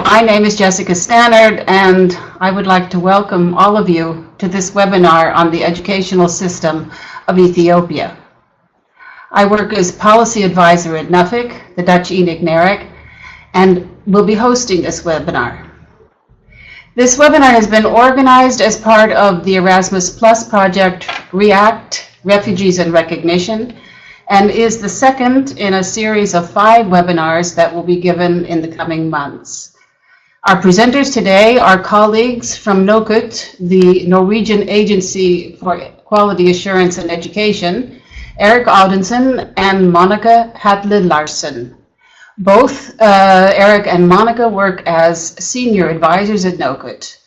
My name is Jessica Stannard, and I would like to welcome all of you to this webinar on the educational system of Ethiopia. I work as policy advisor at NUFIC, the Dutch ENIC-NERIC, and will be hosting this webinar. This webinar has been organized as part of the Erasmus Plus project REACT, Refugees and Recognition, and is the second in a series of 5 webinars that will be given in the coming months. Our presenters today are colleagues from NOKUT, the Norwegian Agency for Quality Assurance and Education, Erik Audensen and Monica Hatle Larsen. Both Erik and Monica work as senior advisors at NOKUT.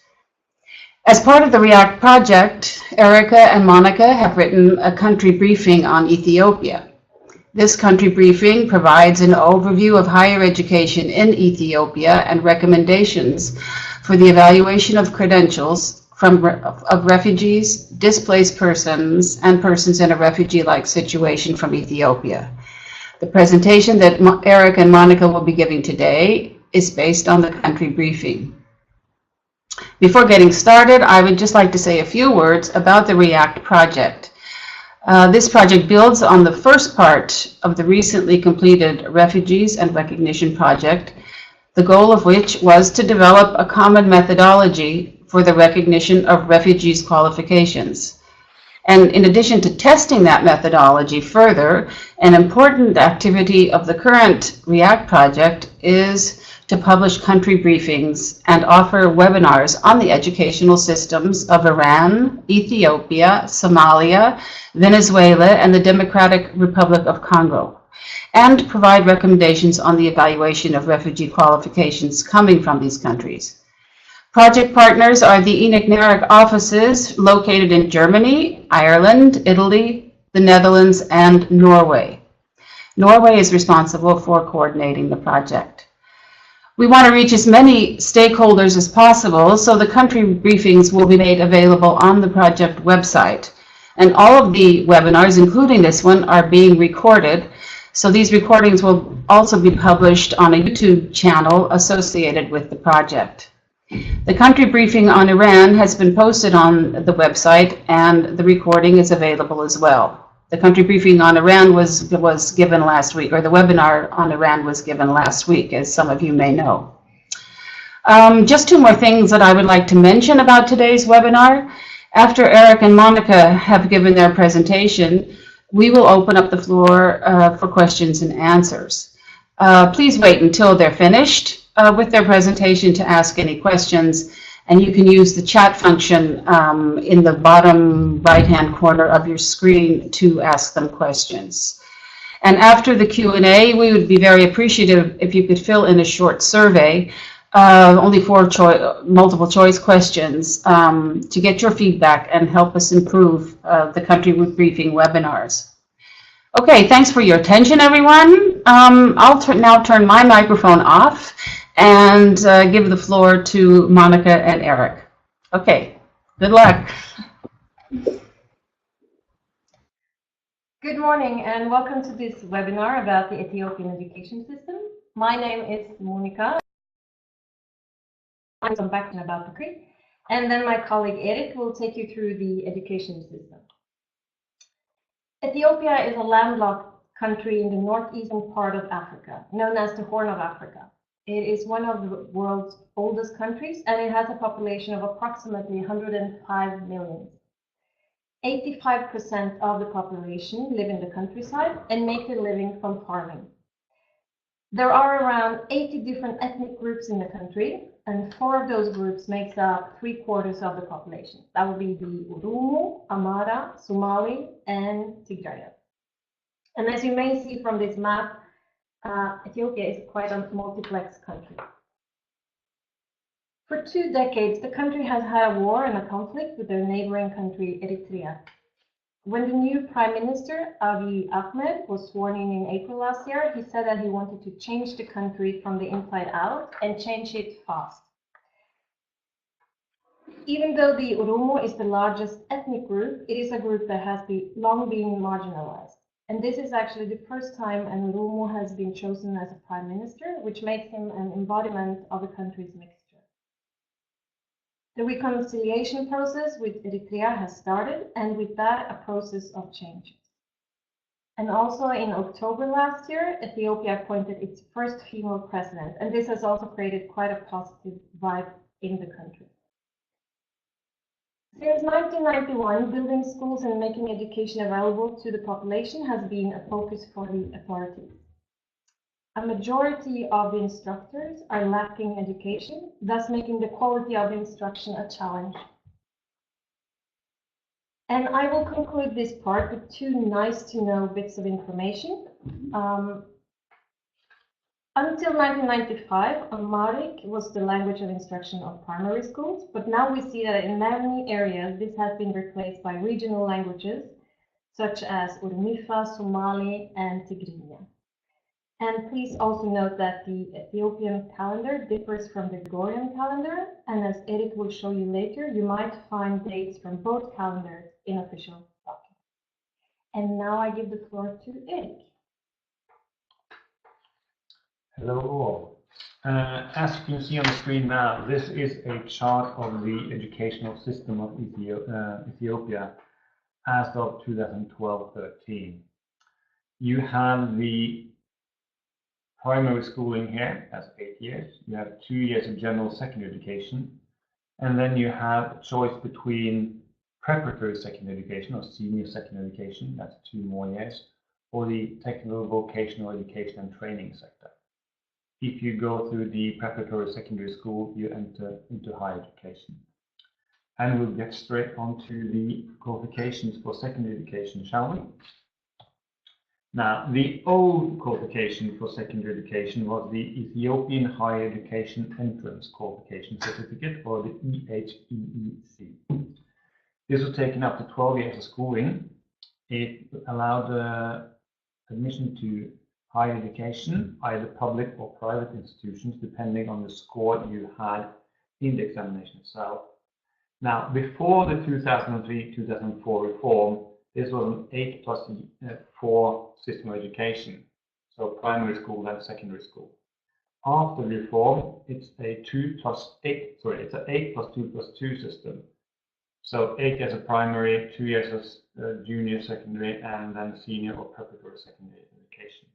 As part of the REACT project, Erika and Monica have written a country briefing on Ethiopia. This country briefing provides an overview of higher education in Ethiopia and recommendations for the evaluation of credentials of refugees, displaced persons, and persons in a refugee-like situation from Ethiopia. The presentation that Erik and Monica will be giving today is based on the country briefing. Before getting started, I would just like to say a few words about the REACT project. This project builds on the first part of the recently completed Refugees and Recognition project, the goal of which was to develop a common methodology for the recognition of refugees' qualifications. And in addition to testing that methodology further, an important activity of the current REACT project is to publish country briefings and offer webinars on the educational systems of Iran, Ethiopia, Somalia, Venezuela, and the Democratic Republic of Congo, and provide recommendations on the evaluation of refugee qualifications coming from these countries. Project partners are the ENIC-NERIC offices located in Germany, Ireland, Italy, the Netherlands, and Norway. Norway is responsible for coordinating the project. We want to reach as many stakeholders as possible, so the country briefings will be made available on the project website. And all of the webinars, including this one, are being recorded, so these recordings will also be published on a YouTube channel associated with the project. The country briefing on Iran has been posted on the website, and the recording is available as well. The country briefing on Iran was given last week, or the webinar on Iran was given last week, as some of you may know. Just 2 more things that I would like to mention about today's webinar. After Erik and Monica have given their presentation, we will open up the floor for questions and answers. Please wait until they're finished with their presentation to ask any questions, and you can use the chat function in the bottom right-hand corner of your screen to ask them questions. And after the Q&A, we would be very appreciative if you could fill in a short survey, only 4 multiple choice questions, to get your feedback and help us improve the country briefing webinars. Okay, thanks for your attention, everyone. I'll now turn my microphone off and give the floor to Monica and Erik. Okay, good luck. Good morning and welcome to this webinar about the Ethiopian education system. My name is Monica. I'm some background about the country, and then my colleague Erik will take you through the education system. Ethiopia is a landlocked country in the northeastern part of Africa, known as the Horn of Africa. It is one of the world's oldest countries, and it has a population of approximately 105 million. 85% of the population live in the countryside and make their living from farming. There are around 80 different ethnic groups in the country, and 4 of those groups makes up 3/4 of the population. That would be the Oromo, Amara, Somali, and Tigrayot. And as you may see from this map, Ethiopia is quite a multiplex country. For 2 decades, the country has had a war and a conflict with their neighboring country, Eritrea. When the new Prime Minister, Abiy Ahmed, was sworn in April last year, he said that he wanted to change the country from the inside out and change it fast. Even though the Oromo is the largest ethnic group, it is a group that has long been marginalized. And this is actually the first time Nlumo has been chosen as a prime minister, which makes him an embodiment of the country's mixture. The reconciliation process with Eritrea has started, and with that, a process of change. And also in October last year, Ethiopia appointed its first female president, and this has also created quite a positive vibe in the country. Since 1991, building schools and making education available to the population has been a focus for the authorities. A majority of the instructors are lacking education, thus making the quality of instruction a challenge. And I will conclude this part with two nice-to-know bits of information. Until 1995, Amharic was the language of instruction of primary schools, but now we see that in many areas this has been replaced by regional languages such as Urmifa, Somali, and Tigrinya. And please also note that the Ethiopian calendar differs from the Gregorian calendar, and as Erik will show you later, you might find dates from both calendars in official documents. And now I give the floor to Erik. Hello all. As you can see on the screen now, this is a chart of the educational system of Ethiopia as of 2012-13. You have the primary schooling here, that's 8 years. You have 2 years of general secondary education, and then you have a choice between preparatory secondary education or senior secondary education, that's 2 more years, or the technical vocational education and training sector. If you go through the preparatory secondary school, you enter into higher education. And we'll get straight on to the qualifications for secondary education, shall we? Now, the old qualification for secondary education was the Ethiopian Higher Education Entrance Qualification Certificate, or the EHEEC. This was taken up to 12 years of schooling. It allowed admission to higher education, either public or private institutions, depending on the score you had in the examination itself. Now, before the 2003-2004 reform, this was an 8+4 system of education, so primary school and secondary school. After the reform, it's a 8+2+2 system. So 8 years of primary, 2 years of junior secondary, and then senior or preparatory secondary education.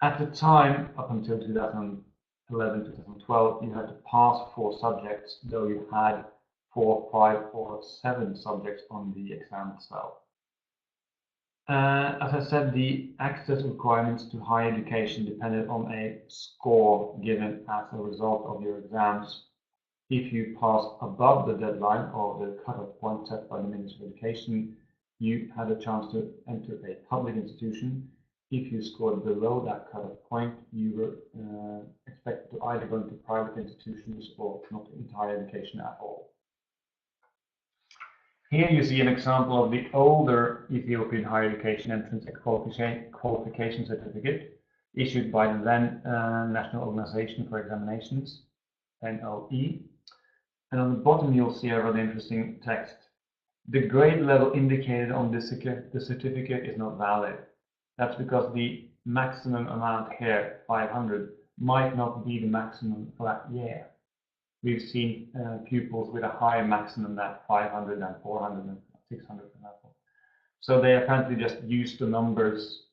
At the time, up until 2011-2012, you had to pass 4 subjects, though you had 4, 5, or 7 subjects on the exam itself. As I said, the access requirements to higher education depended on a score given as a result of your exams. If you passed above the deadline or the cutoff point set by the Ministry of Education, you had a chance to enter a public institution. If you scored below that cutoff point, you were expected to either go into private institutions or not into higher education at all. Here you see an example of the older Ethiopian Higher Education Entrance Qualification Certificate issued by the then National Organization for Examinations, NOE. And on the bottom you'll see a rather interesting text. The grade level indicated on the certificate is not valid. That's because the maximum amount here, 500, might not be the maximum for that year. We've seen pupils with a higher maximum than 500 and 400 and 600, for example. So they apparently just used the numbers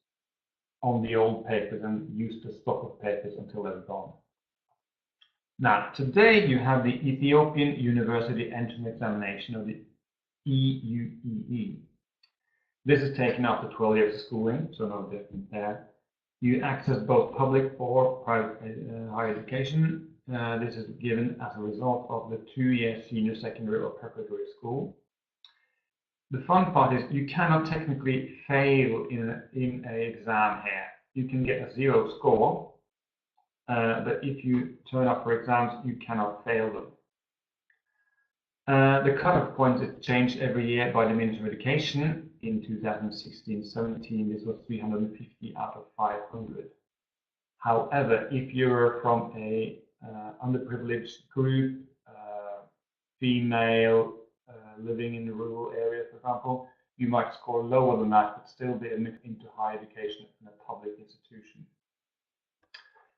on the old papers and used the stock of papers until they're gone. Now, today you have the Ethiopian University Entrance Examination, or the EUEE. This is taken after 12 years of schooling, so no different there. You access both public or private higher education. This is given as a result of the 2-year senior secondary or preparatory school. The fun part is you cannot technically fail in an exam here. You can get a 0 score, but if you turn up for exams, you cannot fail them. The cutoff points is changed every year by the Ministry of Education. In 2016-17, this was 350 out of 500. However, if you're from a underprivileged group, female, living in the rural area, for example, you might score lower than that, but still be admitted into higher education in a public institution.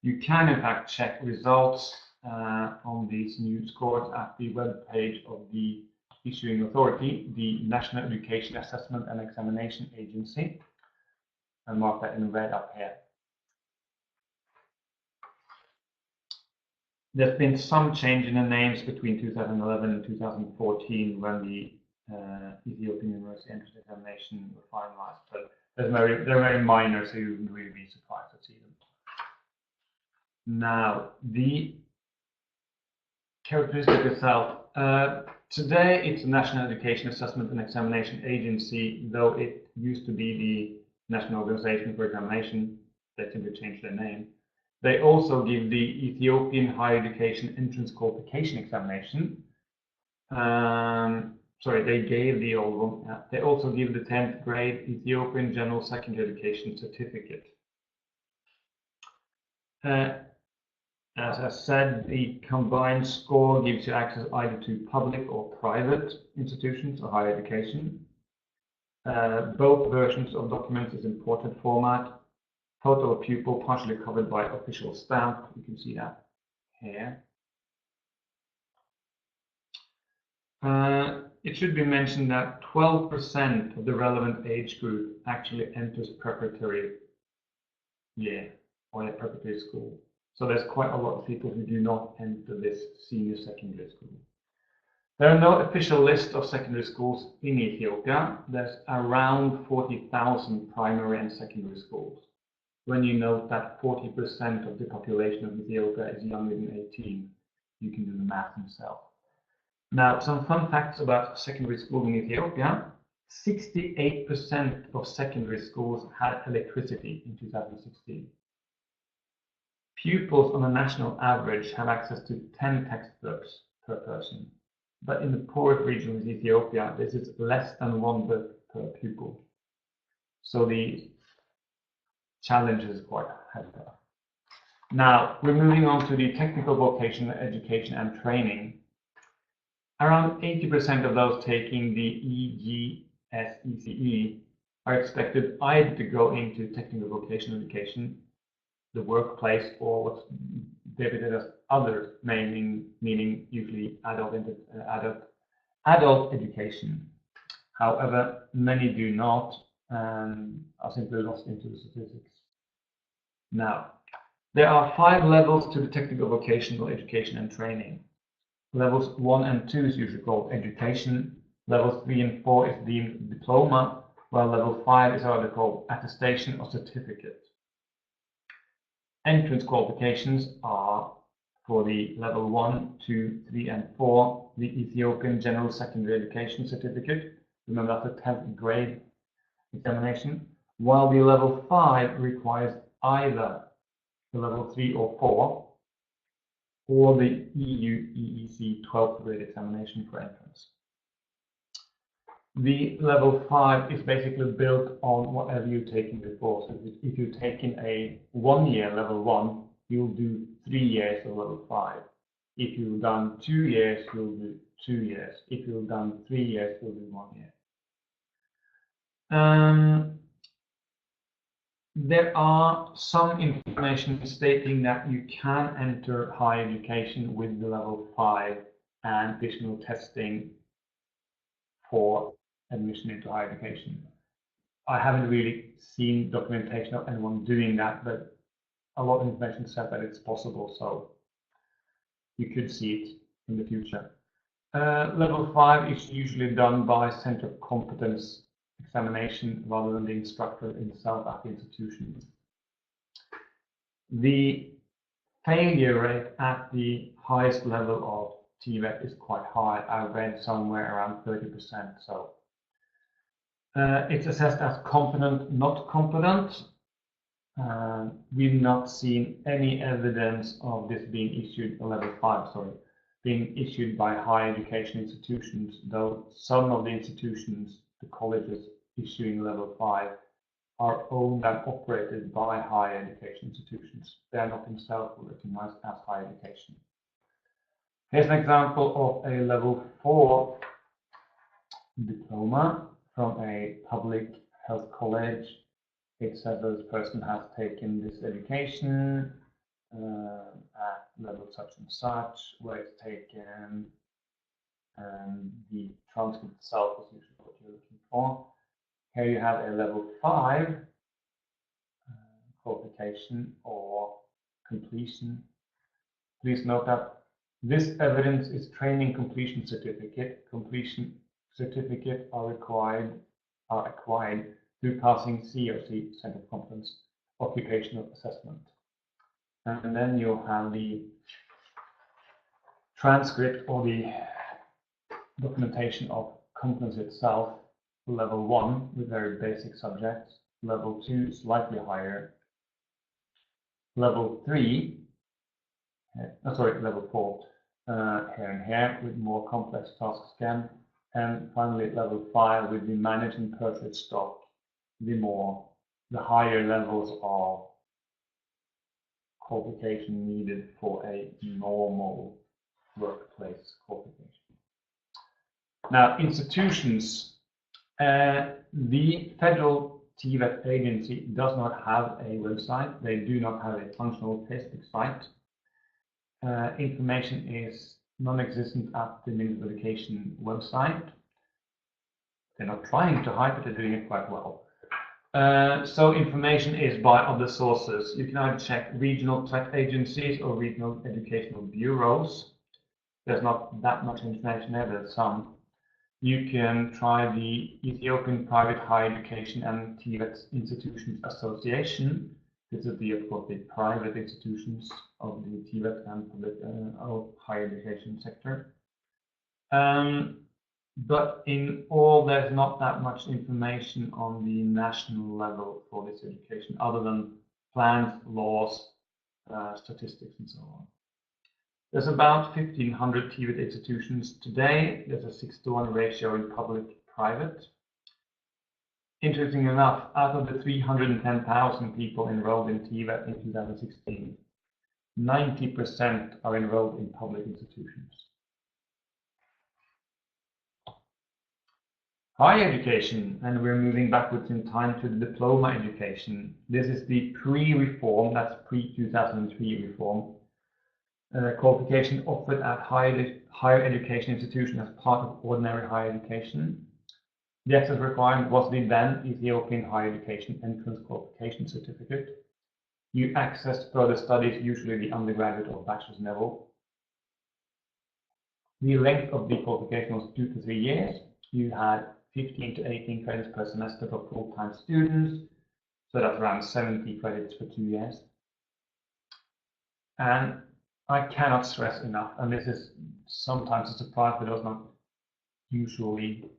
You can, in fact, check results on these new scores at the web page of the issuing authority, the National Education Assessment and Examination Agency, and mark that in red up here. There's been some change in the names between 2011 and 2014 when the Ethiopian University Entrance Examination were finalized, but they're very minor, so you wouldn't really be surprised to see them. Now, the characteristic itself. Today, it's the National Education Assessment and Examination Agency, though it used to be the National Organization for Examination. They simply changed their name. They also give the Ethiopian Higher Education Entrance Qualification Examination. Sorry, they gave the old one. They also give the 10th grade Ethiopian General Secondary Education Certificate. As I said, the combined score gives you access either to public or private institutions or higher education. Both versions of documents is in portrait format. Photo of pupil partially covered by official stamp. You can see that here. It should be mentioned that 12% of the relevant age group actually enters preparatory year or a preparatory school. So there's quite a lot of people who do not enter this senior secondary school. There are no official list of secondary schools in Ethiopia. There's around 40,000 primary and secondary schools. When you note that 40% of the population of Ethiopia is younger than 18, you can do the math yourself. Now, some fun facts about secondary school in Ethiopia. 68% of secondary schools had electricity in 2016. Pupils on a national average have access to 10 textbooks per person. But in the poorest region of Ethiopia, this is less than 1 book per pupil. So the challenge is quite heavy. Now, we're moving on to the technical vocational education and training. Around 80% of those taking the EGSECE are expected either to go into technical vocational education, the workplace, or what's designated as other, meaning usually adult education. However, many do not and are simply lost into the statistics. Now, there are 5 levels to the technical vocational education and training. Levels 1 and 2 is usually called education. Levels 3 and 4 is deemed diploma, while level 5 is either called attestation or certificate. Entrance qualifications are for the level 1, 2, 3, and 4, the Ethiopian General Secondary Education Certificate. Remember, that's a 10th grade examination, while the level 5 requires either the level 3 or 4 or the EU EEC 12th grade examination for entrance. The level 5 is basically built on whatever you've taken before. So if you've taken a 1-year level 1, you'll do 3 years of level 5. If you've done 2 years, you'll do 2 years. If you've done 3 years, you'll do 1 year. There are some information stating that you can enter higher education with the level 5 and additional testing for admission into higher education. I haven't really seen documentation of anyone doing that, but a lot of information said that it's possible, so you could see it in the future. Level 5 is usually done by Center of Competence examination rather than the instructor himself at the institution. The failure rate at the highest level of TVET is quite high. I read somewhere around 30%. So it's assessed as competent, not competent. We've not seen any evidence of this being issued, level 5, sorry, being issued by higher education institutions, though some of the institutions, the colleges issuing level 5, are owned and operated by higher education institutions. They are not themselves recognized as higher education. Here's an example of a level 4 diploma. from a public health college. It says this person has taken this education at level such and such, where it's taken, and the transcript itself is usually what you're looking for. Here you have a level 5 qualification or completion. Please note that this evidence is training completion certificate. Completion certificate are acquired through passing COC, Center of Competence, occupational assessment. And then you'll have the transcript or the documentation of competence itself, level 1 with very basic subjects, level 2 slightly higher, level 3, level 4 here and here with more complex tasks again, and finally level 5 with the manage and perfect stock, the higher levels of qualification needed for a normal workplace qualification. Now, institutions, the federal TVET agency does not have a website. They do not have a functional Facebook site. Information is non-existent at the Ministry of Education website. They're not trying to hide it, they're doing it quite well. So information is by other sources. You can either check regional TVET agencies or regional educational bureaus. There's not that much information there, there's some. You can try the Ethiopian Private Higher Education and TVET Institutions Association. This is of course, the private institutions of the TVET and public higher education sector. But in all, there's not that much information on the national level for this education, other than plans, laws, statistics, and so on. There's about 1,500 TVET institutions today. There's a 6-to-1 ratio in public-private. Interesting enough, out of the 310,000 people enrolled in TVET in 2016, 90% are enrolled in public institutions. Higher education, and we're moving backwards in time to the diploma education. This is the pre-reform, that's pre-2003 reform. Qualification offered at higher education institution as part of ordinary higher education. The access requirement was the then Ethiopian Higher Education Entrance Qualification Certificate. You accessed further studies, usually the undergraduate or bachelor's level. The length of the qualification was 2 to 3 years. You had 15 to 18 credits per semester for full-time students, so that's around 70 credits for 2 years. And I cannot stress enough, and this is sometimes a surprise, but I was not usually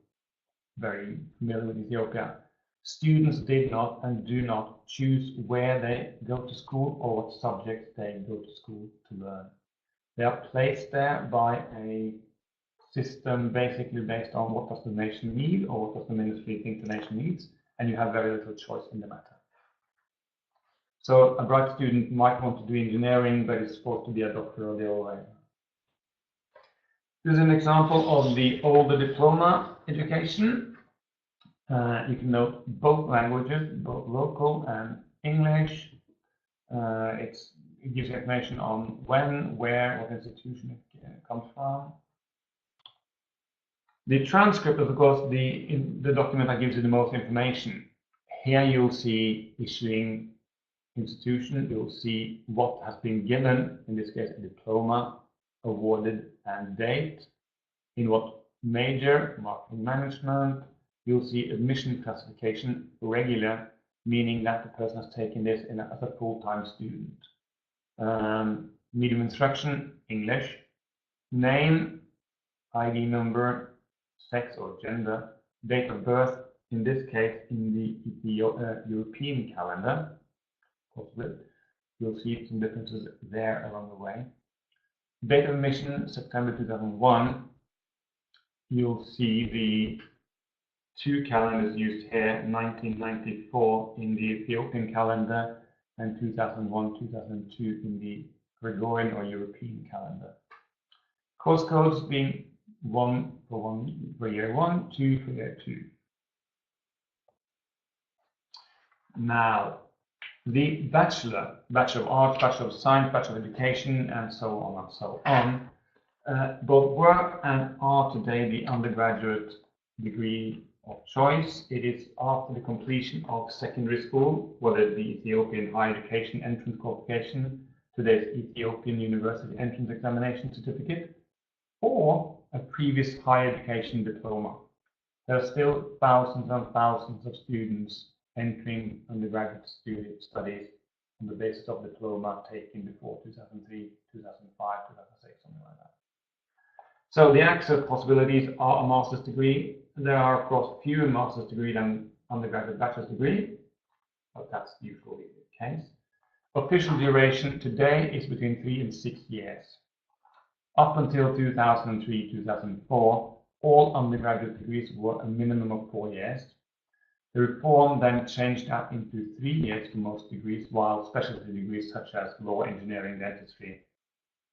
very familiar with Ethiopia. Students did not and do not choose where they go to school or what subjects they go to school to learn. They are placed there by a system basically based on what does the nation need or what does the ministry think the nation needs, and you have very little choice in the matter. So a bright student might want to do engineering, but is supposed to be a doctor or the other way. This is an example of the older diploma education. You can note both languages, both local and English. It gives you information on when, where, what institution it comes from. The transcript is, of course, the document that gives you the most information. Here you'll see issuing institution, you'll see what has been given, in this case a diploma, awarded, and date, in what major, marketing management. You'll see admission classification, regular, meaning that the person has taken this as a full-time student. Medium instruction, English. Name, ID number, sex or gender, date of birth, in this case in the European calendar. Possibly. You'll see some differences there along the way. Date of admission, September 2001. You'll see the 2 calendars used here, 1994 in the Ethiopian calendar and 2001-2002 in the Gregorian or European calendar. Course codes being 1 for year 1, 2 for year 2. Now, the Bachelor of Arts, Bachelor of Science, Bachelor of Education, and so on and so on, both were and are today the undergraduate degree of choice. It is after the completion of secondary school, whether it be Ethiopian Higher Education Entrance Qualification, today's Ethiopian University Entrance Examination Certificate, or a previous higher education diploma. There are still thousands and thousands of students entering undergraduate studies on the basis of diploma taken before 2003, 2005, 2006, something like that. So the access possibilities are a master's degree. There are, of course, fewer master's degrees than undergraduate bachelor's degree, but that's usually the case. Official duration today is between 3 and 6 years. Up until 2003, 2004, all undergraduate degrees were a minimum of 4 years. The reform then changed that into 3 years for most degrees, while specialty degrees such as law, engineering, dentistry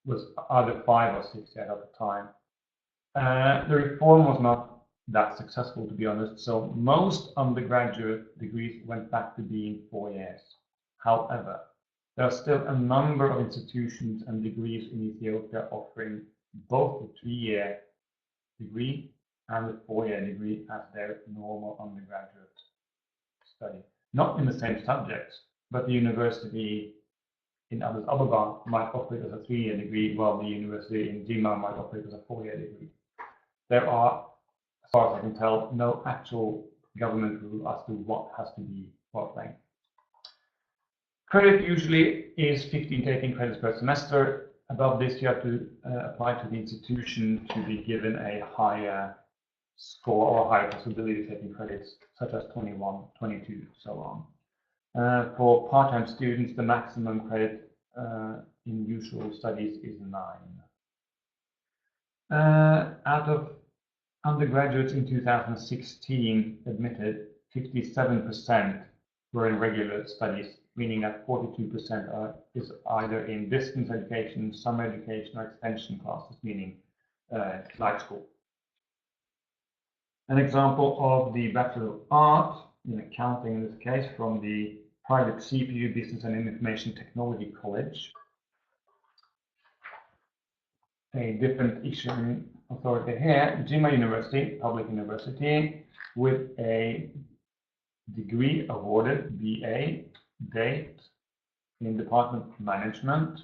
was either 5 or 6 years at the time. The reform was not that successful, to be honest, so most undergraduate degrees went back to being 4 years. However, there are still a number of institutions and degrees in Ethiopia offering both the 3-year degree and the 4-year degree as their normal undergraduate study. Not in the same subjects, but the university in Addis Ababa might offer it as a 3-year degree, while the university in Jimma might offer it as a 4-year degree. There are, as far as I can tell, no actual government rule as to what has to be what length. Credit usually is 15 to 18 credits per semester. Above this, you have to apply to the institution to be given a higher score or higher possibility of taking credits, such as 21, 22, so on. For part-time students, the maximum credit in usual studies is 9. Out of undergraduates in 2016 admitted, 57% were in regular studies, meaning that 42% is either in distance education, summer education, or extension classes, meaning night school. An example of the Bachelor of Arts, in accounting in this case, from the private CPU Business and Information Technology College, a different issuing authority here, Jimma University, public university, with a degree awarded, BA, date, in Department of Management,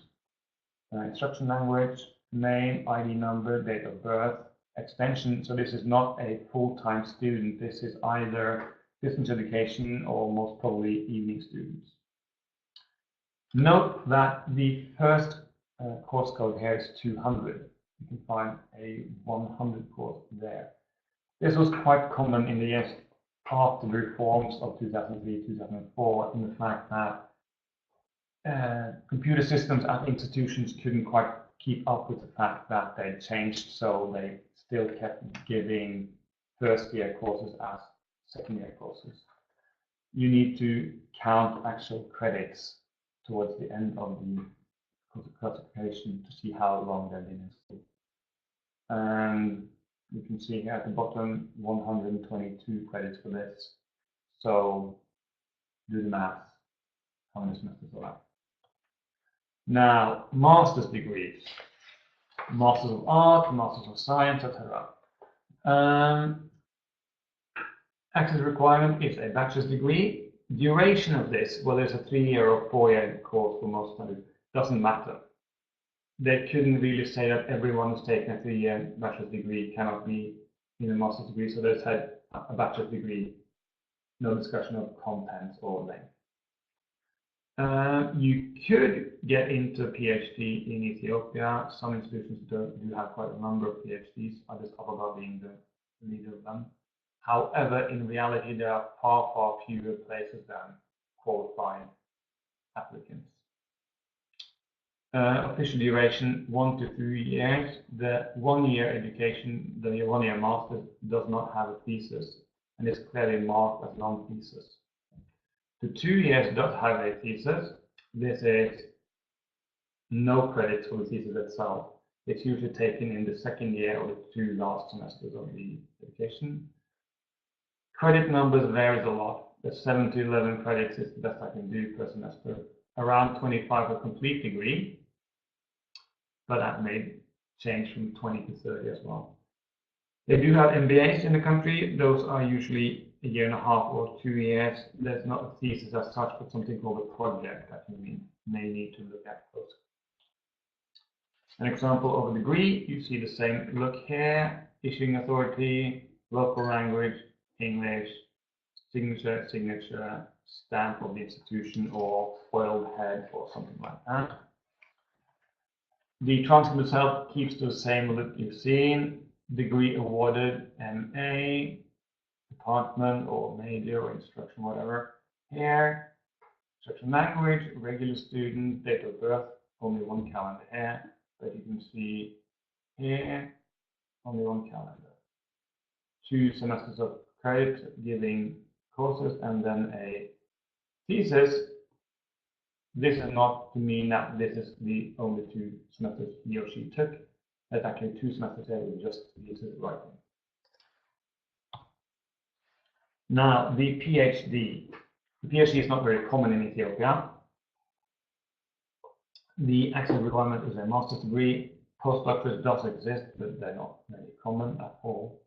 instruction language, name, ID number, date of birth, extension. So this is not a full-time student. This is either distance education or most probably evening students. Note that the first course code here is 200. You can find a 100 course there. This was quite common in the years after the reforms of 2003, 2004, in the fact that computer systems at institutions couldn't quite keep up with the fact that they changed, so they still kept giving first-year courses as second-year courses. You need to count actual credits towards the end of the classification to see how long they've been in school. And you can see here at the bottom 122 credits for this. So do the math. How many semesters are that? Now, master's degrees. Masters of Art, Masters of Science, etc. Access requirement is a bachelor's degree. Duration of this, whether it's a 3-year or 4-year course for most studies, doesn't matter. They couldn't really say that everyone who's taking a 3-year bachelor's degree cannot be in a master's degree, so they said a bachelor's degree, no discussion of content or length. You could get into a PhD in Ethiopia. Some institutions do have quite a number of PhDs, Addis Ababa being the leader of them. However, in reality, there are far, far fewer places than qualified applicants. Official duration 1 to 3 years. The 1-year education, the 1-year master, does not have a thesis and is clearly marked as non-thesis. The 2 years does have a thesis. This is no credits for the thesis itself. It's usually taken in the 2nd year or the 2 last semesters of the education. Credit numbers varies a lot. The 7 to 11 credits is the best I can do per semester. Around 25 for complete degree, but that may change from 20 to 30 as well. They do have MBAs in the country. Those are usually a year and a half or 2 years. There's not a thesis as such, but something called a project that you may need to look at close. An example of a degree, you see the same look here: issuing authority, local language, English, signature, stamp of the institution, or foiled head or something like that. The transcript itself keeps the same look you've seen. Degree awarded, MA, department or major or instruction, whatever. Here, instruction language, regular student, date of birth, only one calendar here, but you can see here, only one calendar. 2 semesters of credit giving courses, and then a thesis. This is not to mean that this is the only 2 semesters he or she took. There's actually 2 semesters there with just thesis writing. Now, the PhD. The PhD is not very common in Ethiopia. The actual requirement is a master's degree. Postgraduate does exist, but they're not very common at all.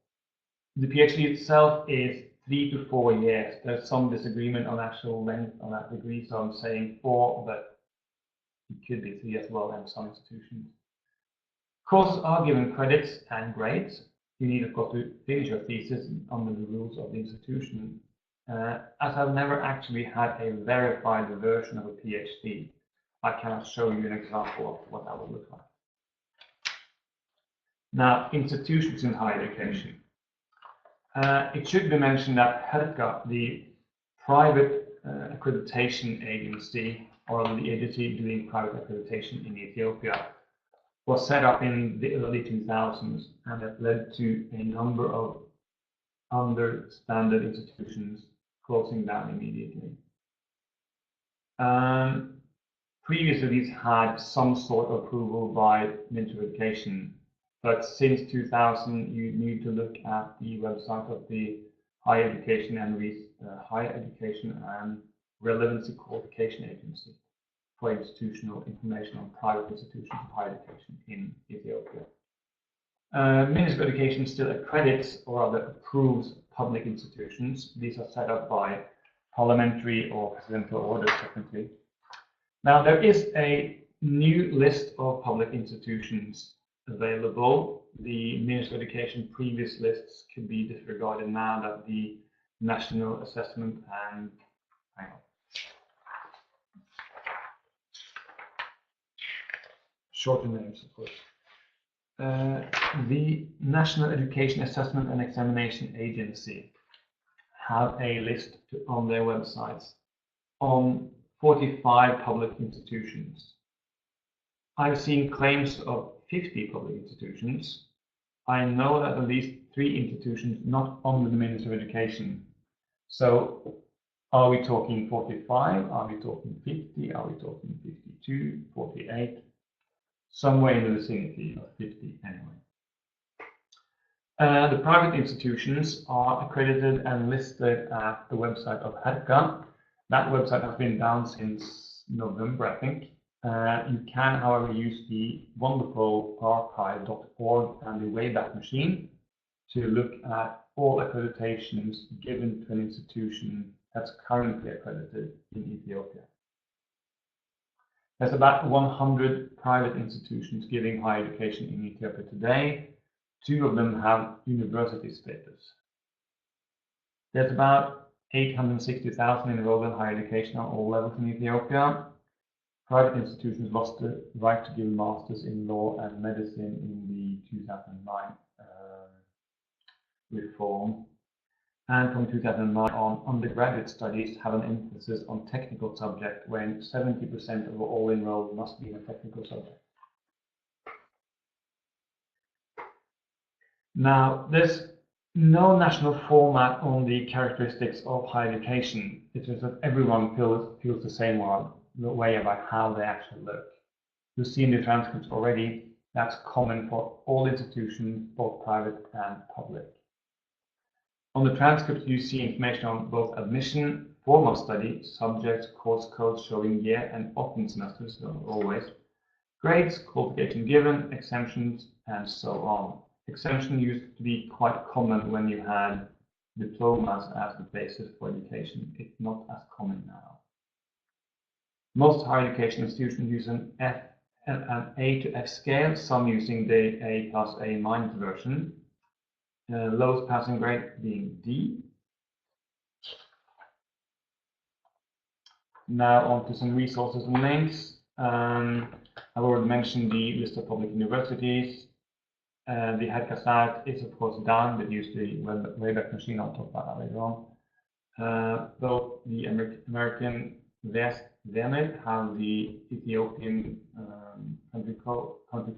The PhD itself is 3 to 4 years. There's some disagreement on actual length on that degree, so I'm saying 4, but it could be 3 as well in some institutions. Courses are given credits and grades. You need, of course, to finish your thesis under the rules of the institution. As I've never actually had a verified version of a PhD, I cannot show you an example of what that would look like. Now, institutions in higher education. It should be mentioned that HEDCA, the private accreditation agency, or the agency doing private accreditation in Ethiopia, was set up in the early 2000s, and it led to a number of under-standard institutions closing down immediately. Previously, these had some sort of approval by Ministry of Education, but since 2000, you need to look at the website of the Higher Education and Relevancy Qualification Agency for institutional information on private institutions of higher education in Ethiopia. Ministry of Education still accredits, or rather approves, public institutions. These are set up by parliamentary or presidential orders, technically. Now, there is a new list of public institutions available. The Ministry of Education previous lists could be disregarded now that the National Assessment and shorter names, of course. The National Education Assessment and Examination Agency have a list on their websites on 45 public institutions. I've seen claims of 50 public institutions. I know that at least 3 institutions not under the Ministry of Education. So are we talking 45? Are we talking 50? Are we talking 52, 48? Somewhere in the vicinity of 50 anyway. The private institutions are accredited and listed at the website of HEDCA. That website has been down since November, I think. You can, however, use the wonderful archive.org and the Wayback Machine to look at all accreditations given to an institution that's currently accredited in Ethiopia. There's about 100 private institutions giving higher education in Ethiopia today. 2 of them have university status. There's about 860,000 enrolled in higher education on all levels in Ethiopia. Private institutions lost the right to give masters in law and medicine in the 2009 reform. And from 2009 on, undergraduate studies have an emphasis on technical subject when 70% of all enrolled must be in a technical subject. Now, there's no national format on the characteristics of higher education. It's just that everyone feels the same way about how they actually look. You've seen the transcripts already. That's common for all institutions, both private and public. On the transcript, you see information on both admission, form of study, subjects, course codes showing year and often semesters, not always, grades, qualification given, exemptions, and so on. Exemption used to be quite common when you had diplomas as the basis for education. It's not as common now. Most higher education institutions use an A to F scale, some using the A plus A minus version. Lowest passing grade being D. Now on to some resources and links. I've already mentioned the list of public universities. The headcast site is of course down, but use the Wayback Machine. I'll talk about that later on. Both the American VMIT have the Ethiopian country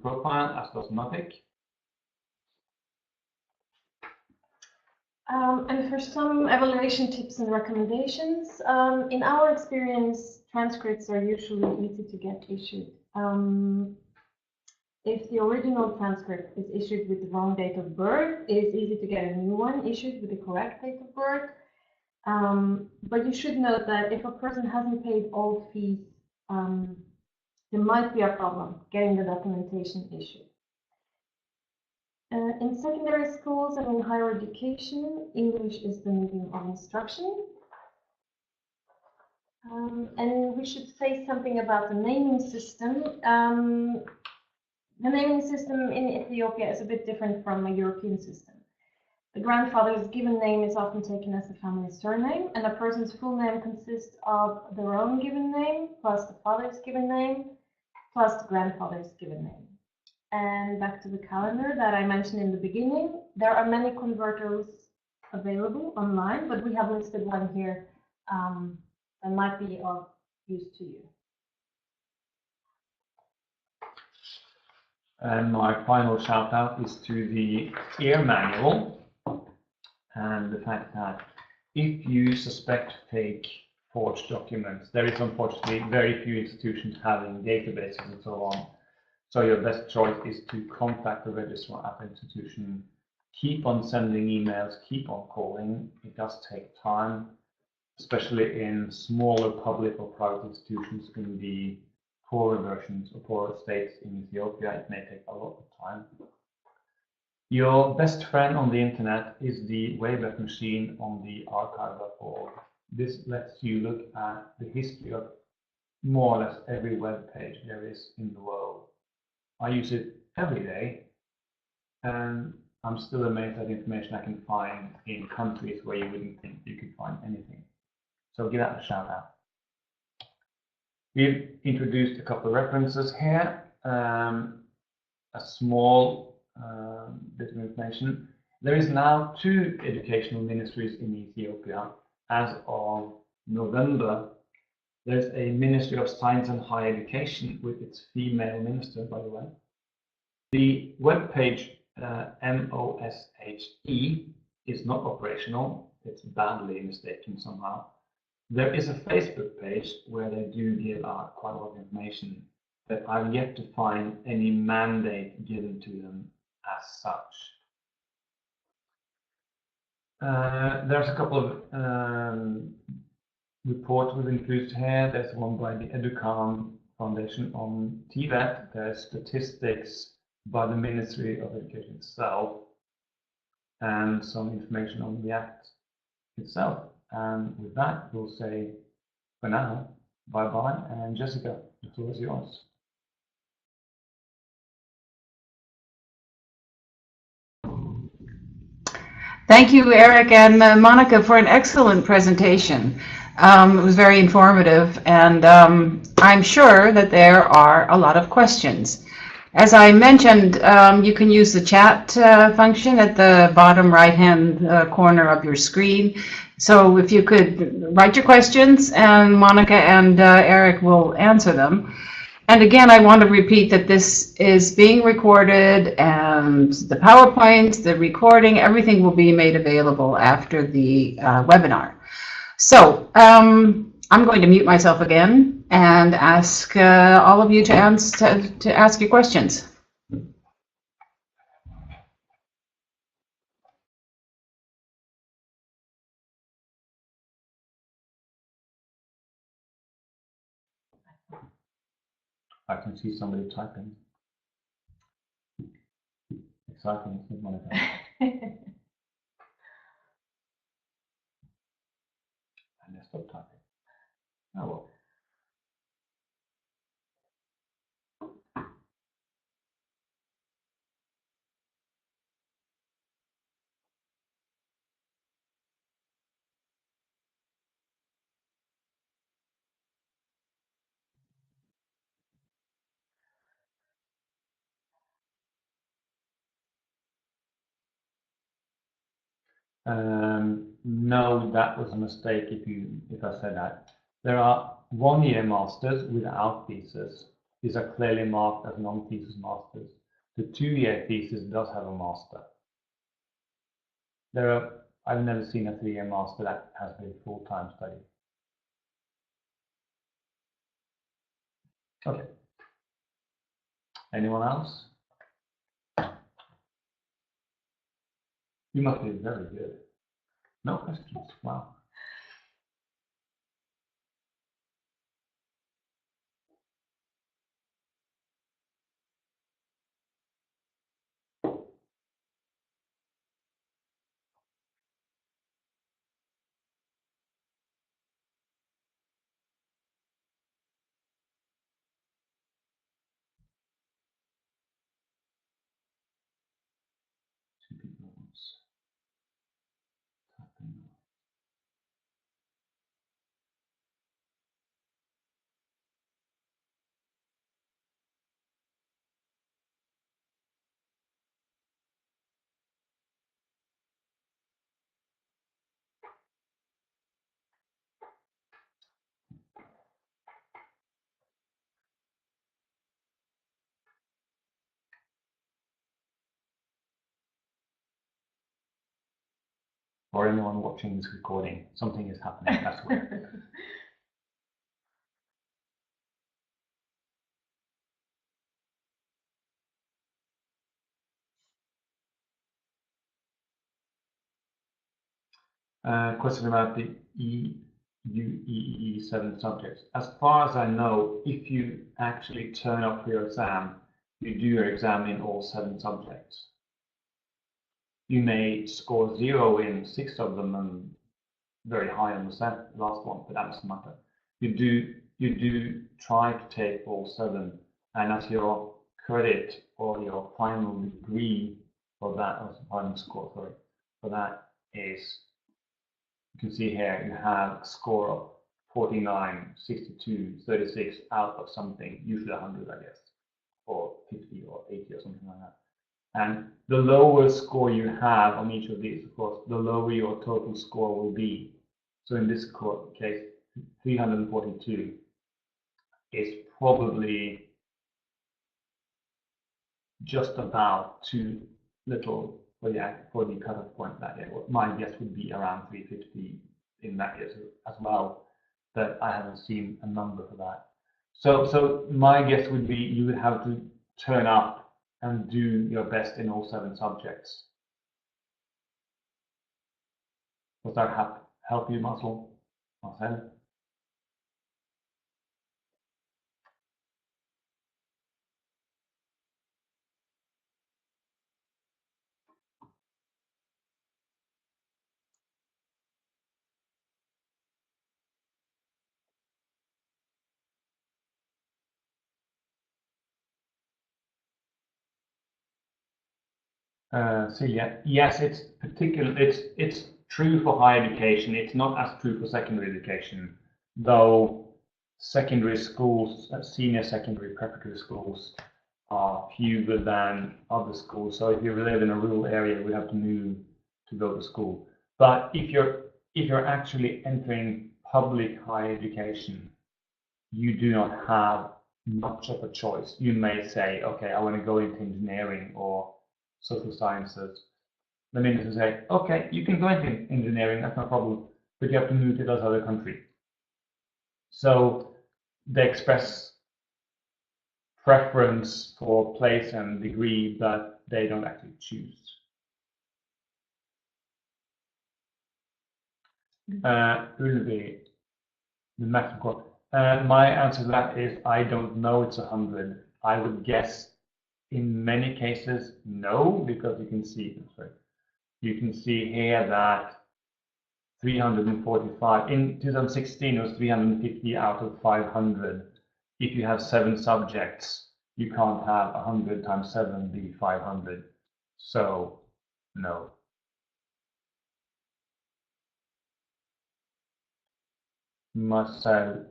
profile, as does MAPIC. And for some evaluation tips and recommendations, in our experience, transcripts are usually easy to get issued. If the original transcript is issued with the wrong date of birth, it is easy to get a new one issued with the correct date of birth. But you should note that if a person hasn't paid all fees, there might be a problem getting the documentation issued. In secondary schools and in higher education, English is the medium of instruction. And we should say something about the naming system. The naming system in Ethiopia is a bit different from a European system. The grandfather's given name is often taken as the family surname, and a person's full name consists of their own given name, plus the father's given name, plus the grandfather's given name. And back to the calendar that I mentioned in the beginning, there are many converters available online, but we have listed one here that might be of use to you. And my final shout out is to the EAR manual and the fact that if you suspect fake forged documents, there is unfortunately very few institutions having databases and so on. So your best choice is to contact the registrar at the institution. Keep on sending emails, keep on calling. It does take time, especially in smaller public or private institutions in the poorer versions or poorer states in Ethiopia. It may take a lot of time. Your best friend on the internet is the Wayback Machine on the archive.org. This lets you look at the history of more or less every web page there is in the world. I use it every day, and I'm still amazed at the information I can find in countries where you wouldn't think you could find anything. So give that a shout out. We've introduced a couple of references here, a small bit of information. There is now 2 educational ministries in Ethiopia. As of November, there's a Ministry of Science and Higher Education with its female minister, by the way. The webpage MOSHE is not operational. It's badly mistaken somehow. There is a Facebook page where they do give out quite a lot of information, but I've yet to find any mandate given to them as such. There's a couple of reports we've included here. There's one by the Educam Foundation on Tibet. There's statistics by the Ministry of Education itself, and some information on the Act itself. And with that, we'll say for now, bye-bye, and Jessica, the floor is yours. Thank you, Eric and Monica, for an excellent presentation. It was very informative, and I'm sure that there are a lot of questions. As I mentioned, you can use the chat function at the bottom right-hand corner of your screen. So if you could write your questions, and Monica and Eric will answer them. And again, I want to repeat that this is being recorded, and the PowerPoint, the recording, everything will be made available after the webinar. So I'm going to mute myself again and ask all of you to ask your questions. I can see somebody typing. Exciting, isn't it, Monica? And I stopped typing. Oh well. No, that was a mistake if I said that. There are 1-year masters without thesis. These are clearly marked as non-thesis masters. The 2-year thesis does have a master. I've never seen a 3-year master that has a full-time study. Okay. Anyone else? You must be very good. No questions. Wow. Two people at once. For anyone watching this recording, something is happening elsewhere. Question about the EUEE 7 subjects. As far as I know, if you actually turn up for your exam, you do your exam in all 7 subjects. You may score 0 in 6 of them and very high on the last one, but that doesn't matter. You do try to take all 7, and as your credit or your final degree for that, or final score, sorry, for that is, you can see here you have a score of 49, 62, 36 out of something, usually 100, I guess, or 50 or 80 or something like that. And the lower score you have on each of these, of course, the lower your total score will be. So in this case, 342 is probably just about too little for the cutoff point that year. My guess would be around 350 in that year as well, but I haven't seen a number for that. So my guess would be you would have to turn up and do your best in all 7 subjects. Does that help you, Marcel? Celia, yes, it's true for higher education. It's not as true for secondary education, though secondary schools, senior secondary preparatory schools, are fewer than other schools. So if you live in a rural area, you would have to move to go to school. But if you're actually entering public higher education, you do not have much of a choice. You may say, okay, I want to go into engineering or social sciences. The minister say, okay, you can go into engineering, that's no problem, but you have to move to those other countries. So they express preference for place and degree, but they don't actually choose. Ulvi, the maximum quote. My answer to that is I don't know it's 100. I would guess in many cases no, because you can see, you can see here that 345, in 2016 it was 350 out of 500. If you have 7 subjects, you can't have 100 times 7 be 500. So, no. Marcel,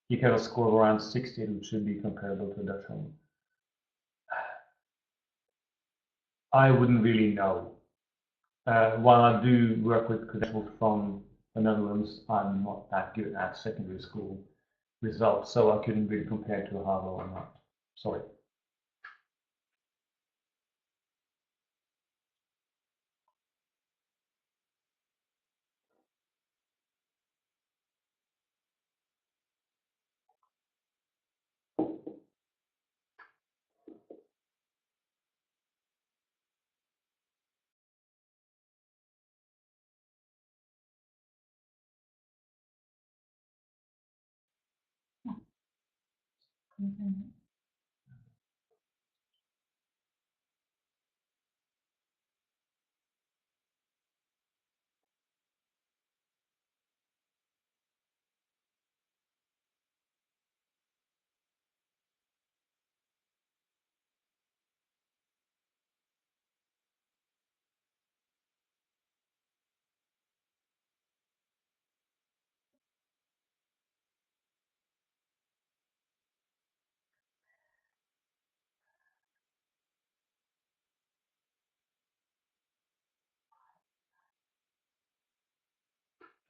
you have a score of around 60, which should be comparable to Dutch one. I wouldn't really know. While I do work with credentials from the Netherlands, I'm not that good at secondary school results, so I couldn't really compare to Harvard or not. Sorry.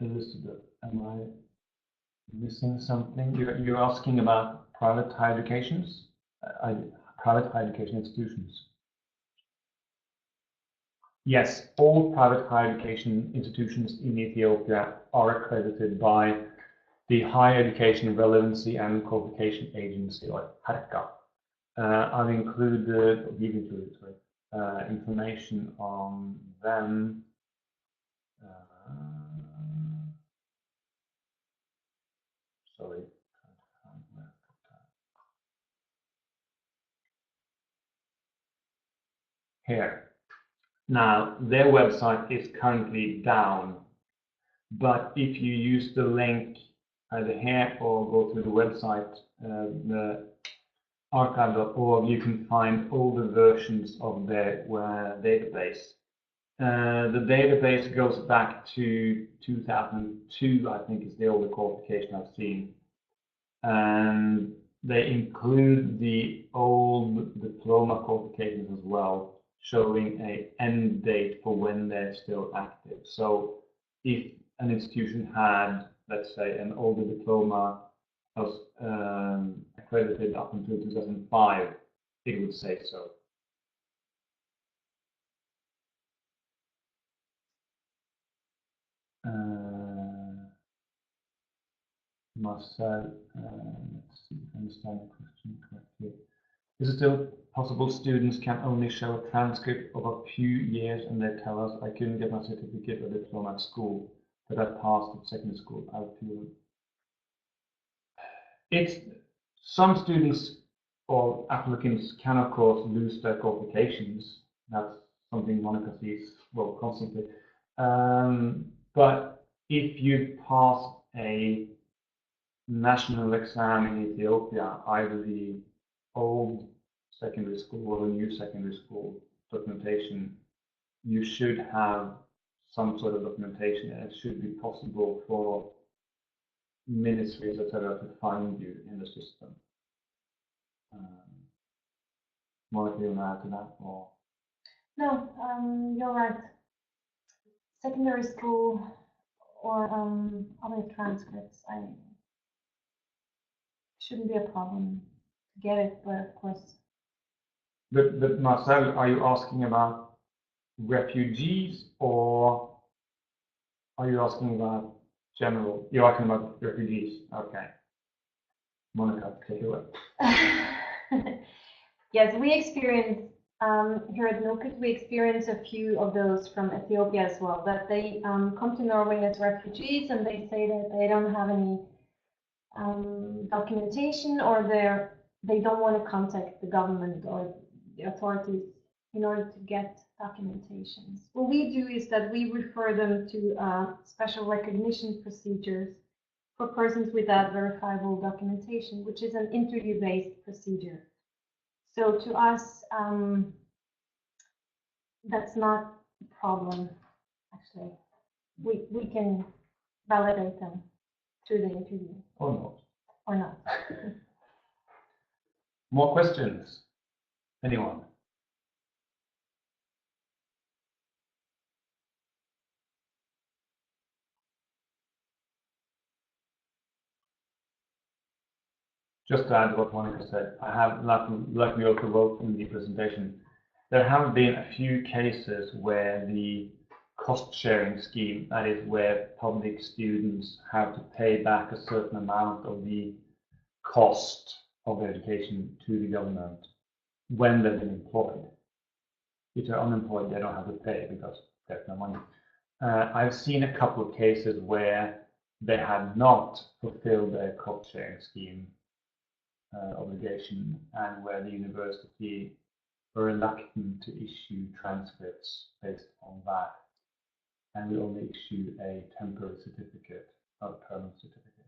Elizabeth, am I missing something? You're asking about private higher educations? Private higher education institutions. Yes, all private higher education institutions in Ethiopia are accredited by the Higher Education Relevancy and Qualification Agency, or HERCA. I've included, information on them. Sorry. Here. Now, their website is currently down, but if you use the link either here or go through the website, the archive.org, you can find all the versions of their database. The database goes back to 2002, I think is the older qualification I've seen. And they include the old diploma qualifications as well, showing an end date for when they're still active. So if an institution had, let's say, an older diploma was accredited up until 2005, it would say so. Marcel, let's see if I understand the question correctly. Is it still possible students can only show a transcript of a few years and they tell us I couldn't get my certificate or diploma at school, but I passed at secondary school? I feel it's some students or applicants can of course lose their qualifications. That's something Monica sees well constantly. But if you pass a national exam in Ethiopia, either the old secondary school or the new secondary school documentation, you should have some sort of documentation, and it should be possible for ministries, etc., to find you in the system. Monica, you want to add to that? Or? No, you're right. Secondary school or other transcripts, I shouldn't be a problem to get it, but of course. But Marcel, are you asking about refugees or are you asking about general? You're asking about refugees. Okay. Monica, take it away. Yes, we experience here at NOKUT, we experience a few of those from Ethiopia as well, that they come to Norway as refugees and they say that they don't have any documentation, or they don't want to contact the government or the authorities in order to get documentations. What we do is that we refer them to special recognition procedures for persons without verifiable documentation, which is an interview-based procedure. So to us, that's not a problem, actually. We can validate them through the interview. Or not. Or not. More questions? Anyone? Just to add what Monica said, I have, like we also wrote in the presentation, there have been a few cases where the cost sharing scheme, that is where public students have to pay back a certain amount of the cost of their education to the government when they've been employed. If they're unemployed, they don't have to pay because there's no money. I've seen a couple of cases where they had not fulfilled their cost sharing scheme obligation, and where the university were reluctant to issue transcripts based on that, and we only issue a temporary certificate, not a permanent certificate.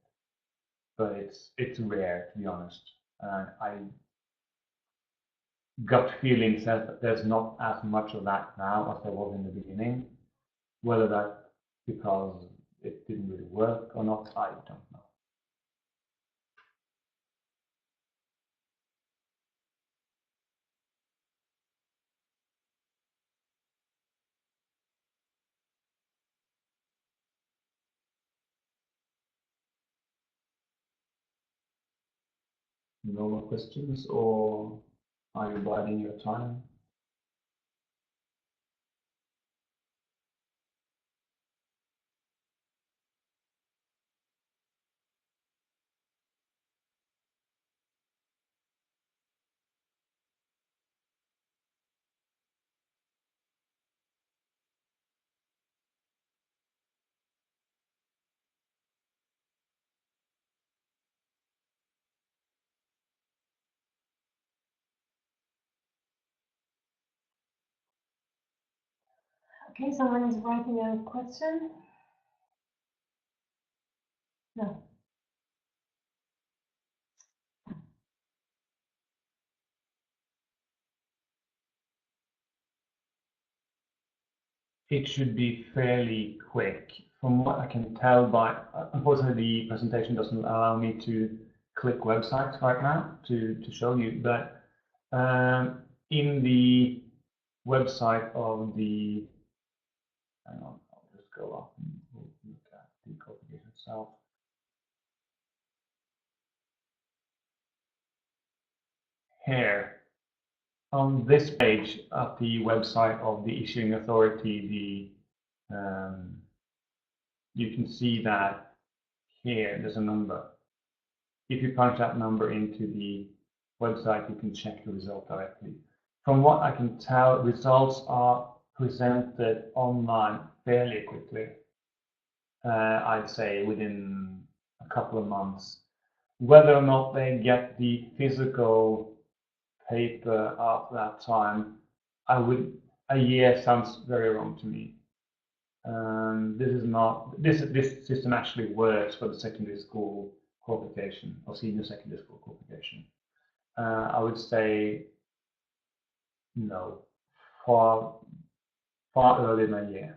But it's rare, to be honest. I gut feeling says that there's not as much of that now as there was in the beginning. Whether that's because it didn't really work or not, I don't know. No more questions, or are you biding your time? Okay, someone is writing a question? No. It should be fairly quick. From what I can tell by, unfortunately the presentation doesn't allow me to click websites right now to show you, but in the website of the, hang on, I'll just go up and we'll look at the qualification itself. Here, on this page at the website of the issuing authority, you can see that here there's a number. If you punch that number into the website, you can check the result directly. From what I can tell, results are presented online fairly quickly. I'd say within a couple of months. Whether or not they get the physical paper after that time, a year sounds very wrong to me. This system actually works for the secondary school qualification or senior secondary school qualification. I would say no, far earlier than a year.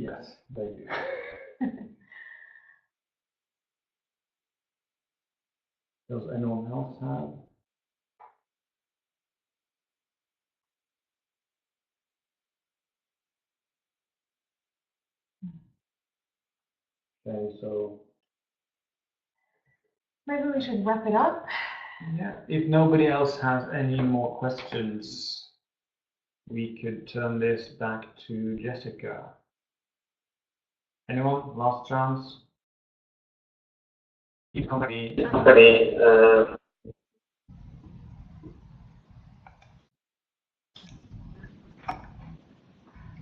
Yes, they do. Does anyone else have? Okay, so Maybe we should wrap it up. Yeah, if nobody else has any more questions, we could turn this back to Jessica. Anyone? Last chance?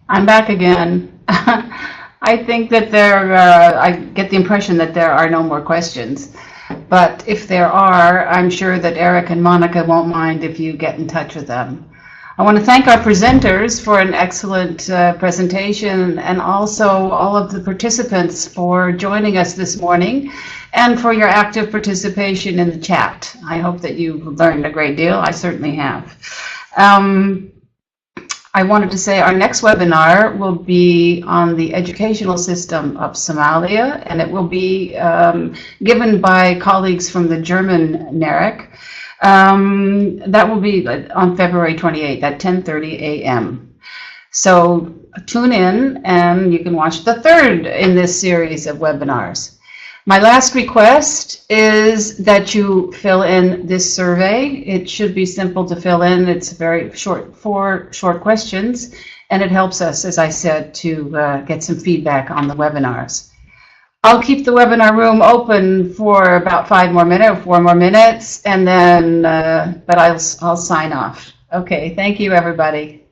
I'm back again. I think that I get the impression that there are no more questions. But if there are, I'm sure that Eric and Monica won't mind if you get in touch with them. I want to thank our presenters for an excellent presentation, and also all of the participants for joining us this morning and for your active participation in the chat. I hope that you've learned a great deal. I certainly have. I wanted to say our next webinar will be on the educational system of Somalia, and it will be given by colleagues from the German NEREC. That will be on February 28th at 10:30 a.m. So tune in and you can watch the third in this series of webinars. My last request is that you fill in this survey. It should be simple to fill in. It's very short, 4 short questions, and it helps us, as I said, to get some feedback on the webinars. I'll keep the webinar room open for about 4 more minutes, and then, but I'll sign off. Okay, thank you, everybody.